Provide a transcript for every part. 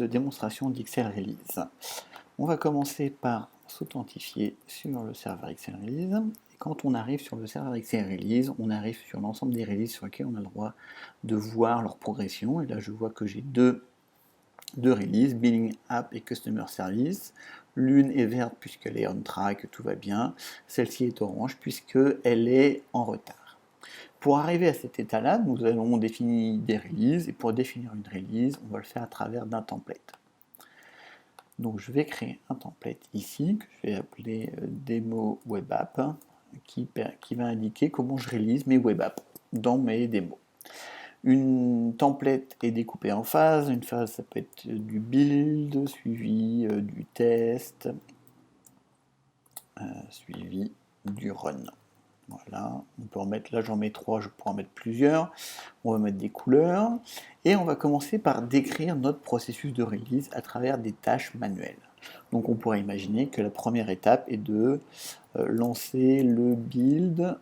démonstration d'XL Release. On va commencer par s'authentifier sur le serveur XL Release. Et quand on arrive sur le serveur XL Release, on arrive sur l'ensemble des releases sur lesquels on a le droit de voir leur progression. Et là, je vois que j'ai deux releases, Billing App et Customer Service. L'une est verte puisqu'elle est on track, tout va bien. Celle-ci est orange puisqu'elle est en retard. Pour arriver à cet état-là, nous allons définir des releases, et pour définir une release, on va le faire à travers d'un template. Donc je vais créer un template ici, que je vais appeler Demo Web App, qui va indiquer comment je release mes web apps dans mes démos. Une template est découpée en phases. Une phase, ça peut être du build, suivi du test, suivi du run. Voilà, on peut en mettre, là j'en mets 3, je pourrais en mettre plusieurs. On va mettre des couleurs. Et on va commencer par décrire notre processus de release à travers des tâches manuelles. Donc on pourrait imaginer que la première étape est de lancer le build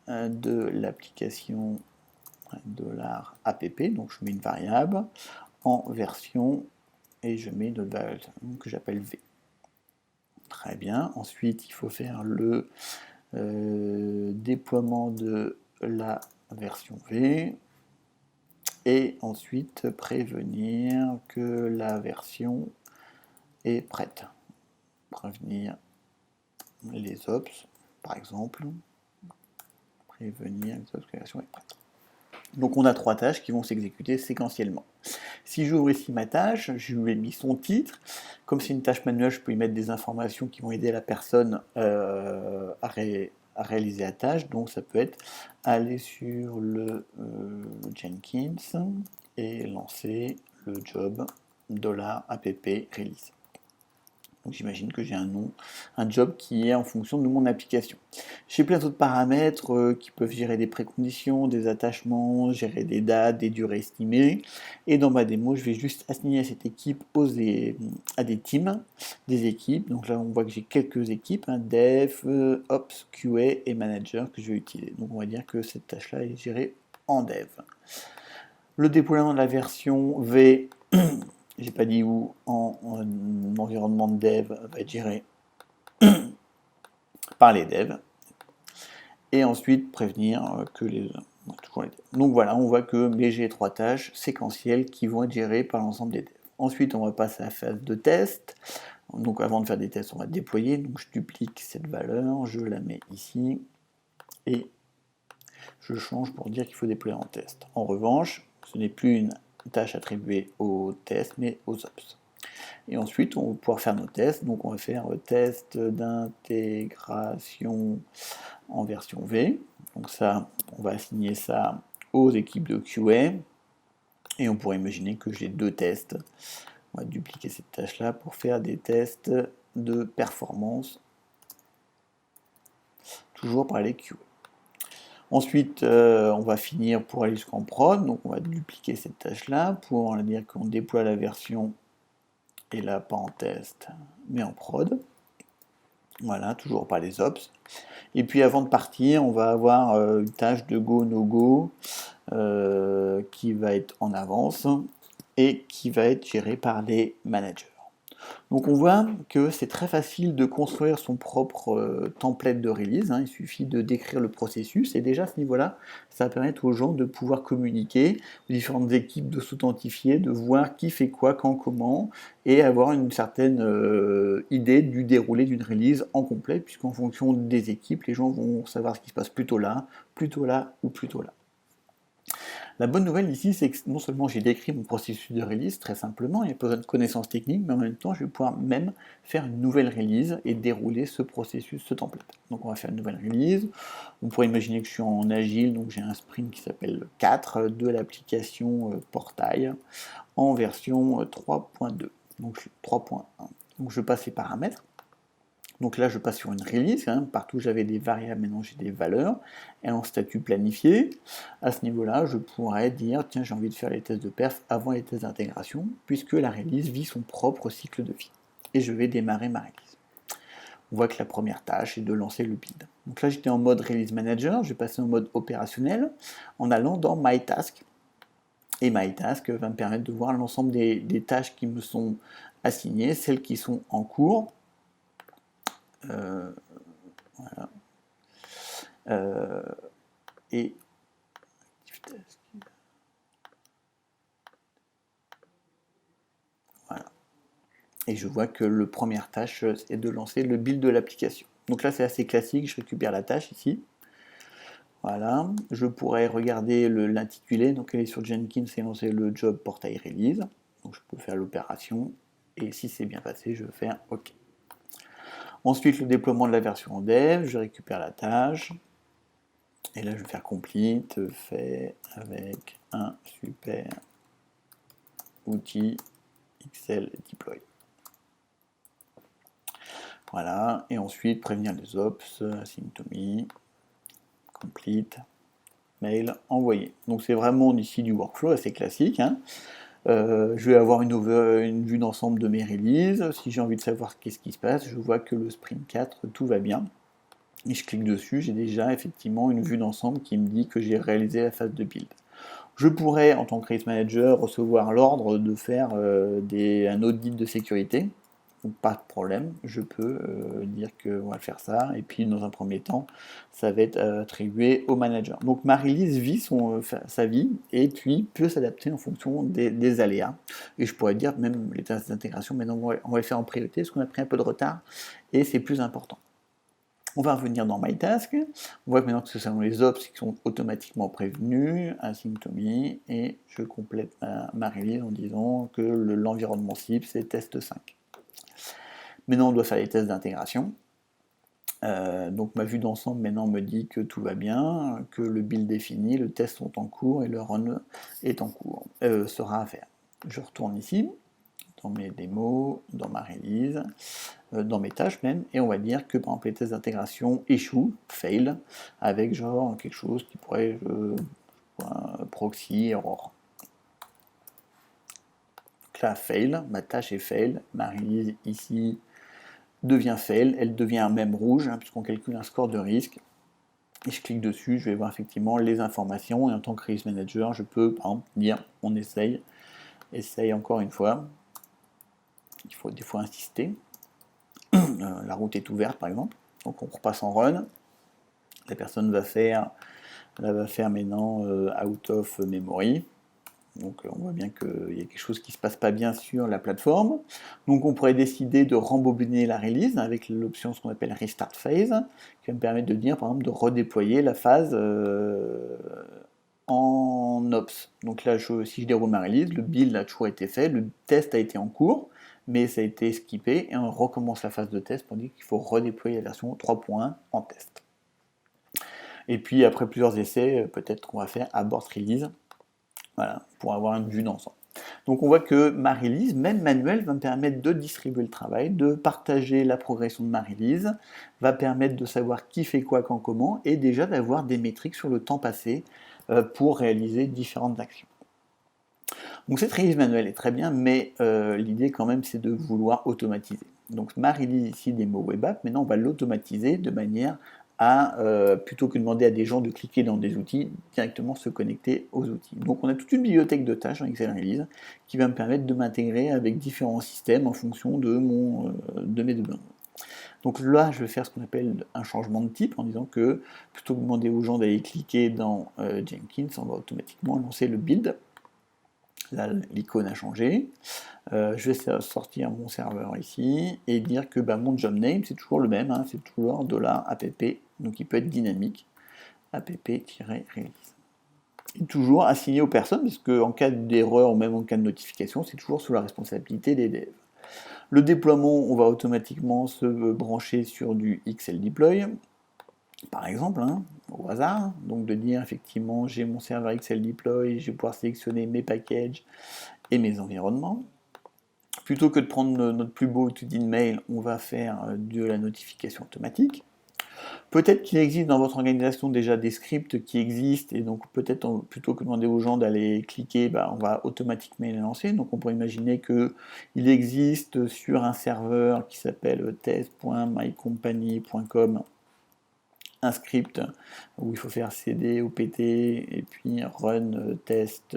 de l'application $app. Donc je mets une variable en version et je mets une variable que j'appelle V. Très bien. Ensuite, il faut faire le déploiement de la version V et ensuite prévenir que la version est prête. Prévenir les ops, par exemple. Prévenir les ops que la version est prête. Donc on a 3 tâches qui vont s'exécuter séquentiellement. Si j'ouvre ici ma tâche, je lui ai mis son titre. Comme c'est une tâche manuelle, je peux y mettre des informations qui vont aider la personne à réaliser la tâche. Donc ça peut être aller sur le Jenkins et lancer le job $app release. Donc j'imagine que j'ai un nom, un job qui est en fonction de mon application. J'ai plein d'autres paramètres qui peuvent gérer des préconditions, des attachements, gérer des dates, des durées estimées. Et dans ma démo, je vais juste assigner à cette équipe à des teams, des équipes. Donc là, on voit que j'ai quelques équipes, dev, ops, QA et manager que je vais utiliser. Donc on va dire que cette tâche-là est gérée en dev. Le déploiement de la version V, j'ai pas dit où, en environnement de dev, va être géré par les devs. Et ensuite prévenir que les devs. Donc voilà, on voit que j'ai 3 tâches séquentielles qui vont être gérées par l'ensemble des devs. Ensuite, on va passer à la phase de test. Donc avant de faire des tests, on va déployer. Donc je duplique cette valeur, je la mets ici et je change pour dire qu'il faut déployer en test. En revanche, ce n'est plus une tâche attribuée aux tests, mais aux ops. Et ensuite, on va pouvoir faire nos tests. Donc on va faire test d'intégration en version V. Donc ça, on va assigner ça aux équipes de QA. Et on pourrait imaginer que j'ai 2 tests. On va dupliquer cette tâche-là pour faire des tests de performance, toujours par les QA. Ensuite, on va finir pour aller jusqu'en prod. Donc on va dupliquer cette tâche-là pour dire qu'on déploie la version, et là pas en test, mais en prod. Voilà, toujours par les ops. Et puis avant de partir, on va avoir une tâche de go, no go qui va être en avance et qui va être gérée par les managers. Donc on voit que c'est très facile de construire son propre template de release, il suffit de décrire le processus, et déjà à ce niveau-là, ça va permettre aux gens de pouvoir communiquer, aux différentes équipes de s'authentifier, de voir qui fait quoi, quand, comment, et avoir une certaine idée du déroulé d'une release en complet, puisqu'en fonction des équipes, les gens vont savoir ce qui se passe plutôt là ou plutôt là. La bonne nouvelle ici, c'est que non seulement j'ai décrit mon processus de release très simplement, il n'y a pas besoin de connaissances techniques, mais en même temps, je vais pouvoir même faire une nouvelle release et dérouler ce processus, ce template. Donc on va faire une nouvelle release. On pourrait imaginer que je suis en agile, donc j'ai un sprint qui s'appelle 4 de l'application Portail en version 3.2, donc 3.1. Donc je passe les paramètres. Donc là, je passe sur une release, partout j'avais des variables, maintenant j'ai des valeurs, et en statut planifié. À ce niveau-là, je pourrais dire, tiens, j'ai envie de faire les tests de perf avant les tests d'intégration, puisque la release vit son propre cycle de vie. Et je vais démarrer ma release. On voit que la première tâche est de lancer le build. Donc là, j'étais en mode release manager, je vais passer en mode opérationnel, en allant dans My Task, Et MyTask va me permettre de voir l'ensemble des tâches qui me sont assignées, celles qui sont en cours. Voilà. Et voilà. Et je vois que la première tâche est de lancer le build de l'application. Donc là c'est assez classique, je récupère la tâche ici. Voilà, je pourrais regarder l'intitulé, donc elle est sur Jenkins et lancer le job portail release. Donc je peux faire l'opération, et si c'est bien passé, je vais faire OK. Ensuite, le déploiement de la version en dev, je récupère la tâche, et là je vais faire complete, fait avec un super outil XL deploy. Voilà, et ensuite prévenir les ops, symptomy, complete, mail, envoyé. Donc c'est vraiment ici du workflow assez classique. Hein. Je vais avoir une vue d'ensemble de mes releases. Si j'ai envie de savoir qu'est-ce qui se passe, je vois que le sprint 4, tout va bien. Et je clique dessus, j'ai déjà effectivement une vue d'ensemble qui me dit que j'ai réalisé la phase de build. Je pourrais, en tant que release manager, recevoir l'ordre de faire un audit de sécurité. Donc, pas de problème, je peux dire qu'on va faire ça, et puis dans un premier temps, ça va être attribué au manager. Donc ma release vit sa vie, et puis peut s'adapter en fonction des aléas. Et je pourrais dire, même les tests d'intégration, maintenant on va les faire en priorité, parce qu'on a pris un peu de retard, et c'est plus important. On va revenir dans MyTask. On voit maintenant que ce sont les ops qui sont automatiquement prévenus, asymptomy, et je complète ma release en disant que l'environnement cible c'est test 5. Maintenant on doit faire les tests d'intégration. Donc ma vue d'ensemble maintenant me dit que tout va bien, que le build est fini, le test sont en cours et le run est en cours, sera à faire. Je retourne ici, dans mes démos, dans ma release, dans mes tâches même, et on va dire que par exemple les tests d'intégration échouent, fail, avec genre quelque chose qui pourrait proxy error. Donc là fail, ma tâche est fail, ma release ici devient fail, elle devient même rouge, hein, puisqu'on calcule un score de risque. Et je clique dessus, je vais voir effectivement les informations, et en tant que release manager, je peux par exemple dire on essaye encore une fois. Il faut des fois insister. La route est ouverte par exemple, donc on repasse en run. La personne va faire maintenant out of memory. Donc on voit bien qu'il y a quelque chose qui ne se passe pas bien sur la plateforme. Donc on pourrait décider de rembobiner la release avec l'option ce qu'on appelle restart phase, qui va me permettre de dire par exemple de redéployer la phase en ops. Donc là, si je déroule ma release, le build a toujours été fait, le test a été en cours, mais ça a été skippé, et on recommence la phase de test pour dire qu'il faut redéployer la version 3.1 en test. Et puis après plusieurs essais, peut-être qu'on va faire abort release, voilà, pour avoir une vue d'ensemble. Donc on voit que ma release, même manuelle, va me permettre de distribuer le travail, de partager la progression de ma release, va permettre de savoir qui fait quoi, quand, comment, et déjà d'avoir des métriques sur le temps passé pour réaliser différentes actions. Donc cette release manuelle est très bien, mais l'idée quand même c'est de vouloir automatiser. Donc ma release ici des mots web app, maintenant on va l'automatiser de manière à, plutôt que de demander à des gens de cliquer dans des outils, directement se connecter aux outils. Donc on a toute une bibliothèque de tâches dans Excel Release qui va me permettre de m'intégrer avec différents systèmes en fonction de mes besoins. Donc là, je vais faire ce qu'on appelle un changement de type en disant que plutôt que de demander aux gens d'aller cliquer dans Jenkins, on va automatiquement lancer le build. Là, l'icône a changé. Je vais sortir mon serveur ici et dire que mon job name c'est toujours le même, hein, c'est toujours $app, donc il peut être dynamique, app-release. Et toujours assigné aux personnes, parce qu'en cas d'erreur ou même en cas de notification, c'est toujours sous la responsabilité des devs. Le déploiement, on va automatiquement se brancher sur du XL deploy, par exemple, hein, au hasard, donc de dire effectivement j'ai mon serveur XL deploy, je vais pouvoir sélectionner mes packages et mes environnements. Plutôt que de prendre notre plus beau outil d'email, on va faire de la notification automatique. Peut-être qu'il existe dans votre organisation déjà des scripts qui existent, et donc peut-être plutôt que de demander aux gens d'aller cliquer, on va automatiquement les lancer. Donc on pourrait imaginer qu'il existe sur un serveur qui s'appelle test.mycompany.com un script où il faut faire cd ou pt et puis run test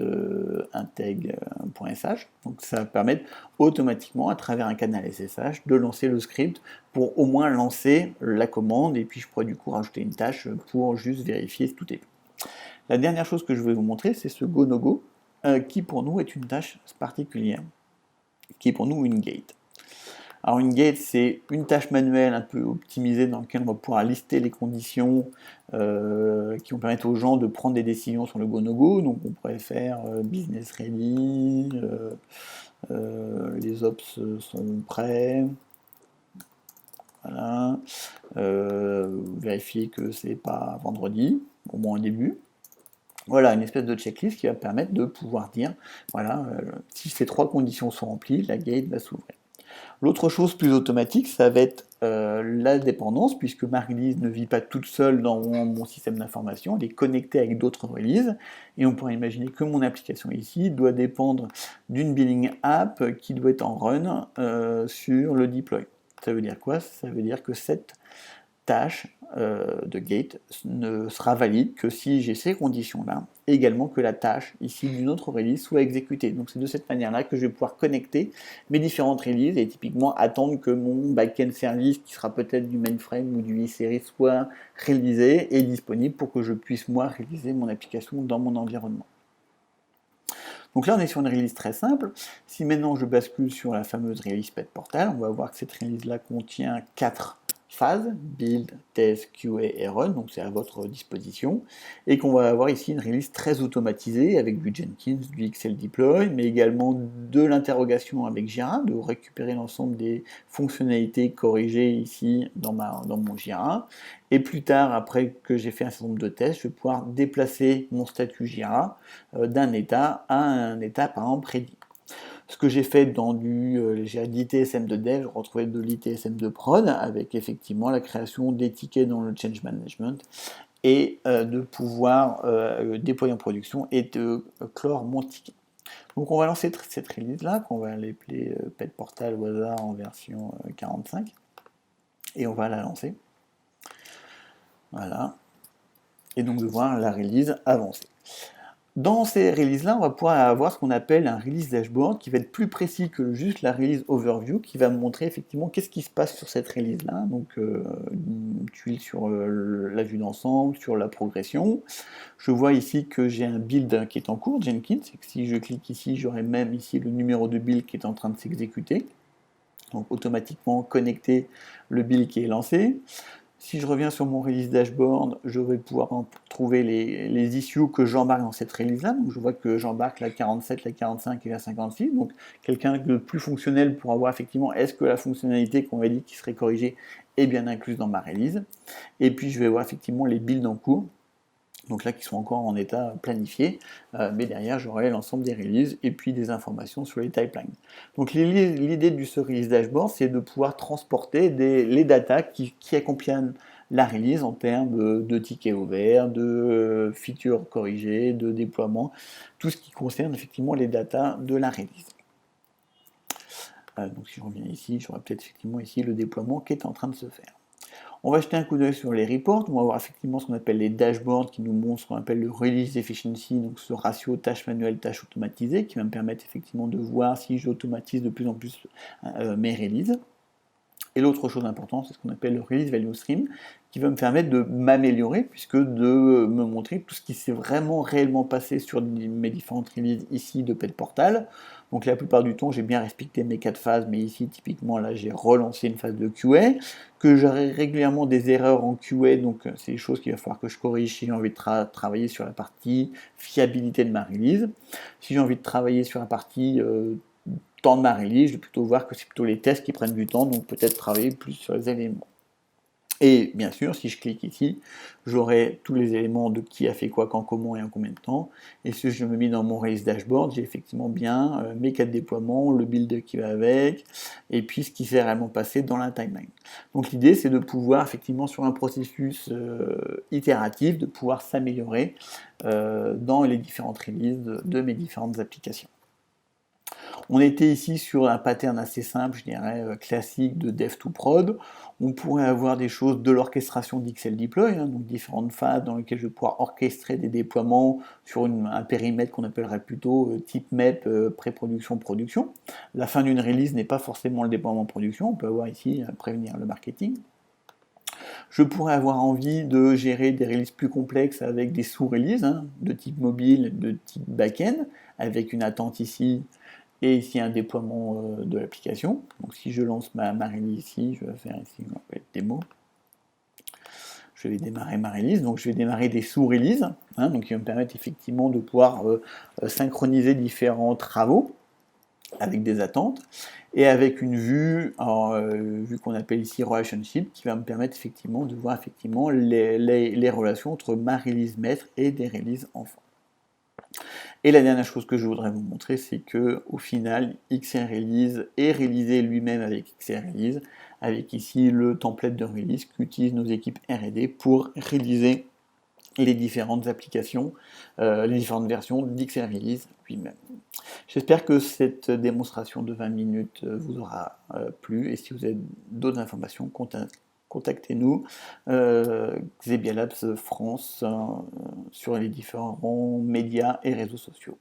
integ.sh. Donc ça va permettre automatiquement à travers un canal SSH de lancer le script pour au moins lancer la commande, et puis je pourrais du coup rajouter une tâche pour juste vérifier si tout est bon. La dernière chose que je vais vous montrer, c'est ce go no go qui pour nous est une tâche particulière, qui est pour nous une gate. Alors une gate, c'est une tâche manuelle un peu optimisée dans laquelle on va pouvoir lister les conditions qui vont permettre aux gens de prendre des décisions sur le go-no-go. Donc on pourrait faire business ready, les ops sont prêts, voilà, vérifier que c'est pas vendredi, au moins au début. Voilà, une espèce de checklist qui va permettre de pouvoir dire, voilà, si ces 3 conditions sont remplies, la gate va s'ouvrir. L'autre chose plus automatique, ça va être la dépendance, puisque ma release ne vit pas toute seule dans mon système d'information, elle est connectée avec d'autres releases, et on pourrait imaginer que mon application ici doit dépendre d'une billing app qui doit être en run sur le deploy. Ça veut dire quoi? Ça veut dire que cette tâche de gate ne sera valide que si j'ai ces conditions-là, et également que la tâche ici d'une autre release soit exécutée. Donc c'est de cette manière-là que je vais pouvoir connecter mes différentes releases et typiquement attendre que mon backend service, qui sera peut-être du mainframe ou du iSeries, soit réalisé et disponible pour que je puisse moi réaliser mon application dans mon environnement. Donc là, on est sur une release très simple. Si maintenant je bascule sur la fameuse release Pet Portal, on va voir que cette release-là contient 4 phases, build, test, QA et run, donc c'est à votre disposition, et qu'on va avoir ici une release très automatisée avec du Jenkins, du XL Deploy, mais également de l'interrogation avec Jira, de récupérer l'ensemble des fonctionnalités corrigées ici dans mon Jira, et plus tard, après que j'ai fait un certain nombre de tests, je vais pouvoir déplacer mon statut Jira d'un état à un état par exemple prédit. Ce que j'ai fait dans j'ai l'ITSM de dev, je retrouvais de l'ITSM de prod avec effectivement la création des tickets dans le change management et de pouvoir déployer en production et de clore mon ticket. Donc on va lancer cette release là, qu'on va l'appeler Pet Portal au hasard en version 45 et on va la lancer. Voilà. Et donc de voir la release avancer. Dans ces releases-là, on va pouvoir avoir ce qu'on appelle un release dashboard qui va être plus précis que juste la release overview, qui va me montrer effectivement qu'est-ce qui se passe sur cette release-là. Donc une tuile sur la vue d'ensemble, sur la progression. Je vois ici que j'ai un build qui est en cours, Jenkins, et que si je clique ici, j'aurai même ici le numéro de build qui est en train de s'exécuter. Donc automatiquement connecter le build qui est lancé. Si je reviens sur mon release dashboard, je vais pouvoir trouver les issues que j'embarque dans cette release-là. Donc je vois que j'embarque la 47, la 45 et la 56. Donc quelqu'un de plus fonctionnel pour avoir effectivement est-ce que la fonctionnalité qu'on m'a dit qui serait corrigée est bien incluse dans ma release. Et puis je vais voir effectivement les builds en cours. Donc là qui sont encore en état planifié, mais derrière j'aurai l'ensemble des releases et puis des informations sur les pipelines. Donc l'idée de ce release dashboard, c'est de pouvoir transporter les datas qui accompagnent la release en termes de tickets ouverts, de features corrigées, de déploiement, tout ce qui concerne effectivement les datas de la release. Donc si je reviens ici, j'aurai peut-être effectivement ici le déploiement qui est en train de se faire. On va jeter un coup d'œil sur les reports, on va voir effectivement ce qu'on appelle les dashboards qui nous montrent ce qu'on appelle le release efficiency, donc ce ratio tâche manuelle, tâche automatisée, qui va me permettre effectivement de voir si j'automatise de plus en plus mes releases. Et l'autre chose importante, c'est ce qu'on appelle le release value stream, qui va me permettre de m'améliorer, puisque de me montrer tout ce qui s'est vraiment réellement passé sur mes différentes releases ici de Pet Portal. Donc la plupart du temps, j'ai bien respecté mes 4 phases, mais ici, typiquement, là, j'ai relancé une phase de QA, que j'aurai régulièrement des erreurs en QA, donc c'est des choses qu'il va falloir que je corrige si j'ai envie de travailler sur la partie fiabilité de ma release. Si j'ai envie de travailler sur la partie temps de ma release, je vais plutôt voir que c'est plutôt les tests qui prennent du temps, donc peut-être travailler plus sur les éléments. Et bien sûr, si je clique ici, j'aurai tous les éléments de qui a fait quoi, quand, comment et en combien de temps. Et si je me mets dans mon release dashboard, j'ai effectivement bien mes 4 déploiements, le build qui va avec, et puis ce qui s'est réellement passé dans la timeline. Donc l'idée, c'est de pouvoir effectivement sur un processus itératif, de pouvoir s'améliorer dans les différentes releases de mes différentes applications. On était ici sur un pattern assez simple, je dirais, classique de dev to prod. On pourrait avoir des choses de l'orchestration d'XL Deploy, hein, donc différentes phases dans lesquelles je vais pouvoir orchestrer des déploiements sur un périmètre qu'on appellerait plutôt type MEP, pré-production, production. La fin d'une release n'est pas forcément le déploiement en production, on peut avoir ici prévenir le marketing. Je pourrais avoir envie de gérer des releases plus complexes avec des sous-releases, hein, de type mobile, de type back-end, avec une attente ici et ici un déploiement de l'application. Donc si je lance ma release ici, je vais faire ici une démo. Je vais démarrer ma release, donc je vais démarrer des sous-releases, hein, donc qui vont me permettre effectivement de pouvoir synchroniser différents travaux avec des attentes, et avec une vue, vue qu'on appelle ici relationship, qui va me permettre effectivement de voir effectivement les relations entre ma release maître et des releases enfants. Et la dernière chose que je voudrais vous montrer, c'est que au final, XR Release est réalisé lui-même avec XR Release, avec ici le template de release qu'utilisent nos équipes R&D pour réaliser les différentes applications, les différentes versions d'XR Release lui-même. J'espère que cette démonstration de 20 minutes vous aura plu, et si vous avez d'autres informations, contactez-nous, Xebia Labs France, sur les différents médias et réseaux sociaux.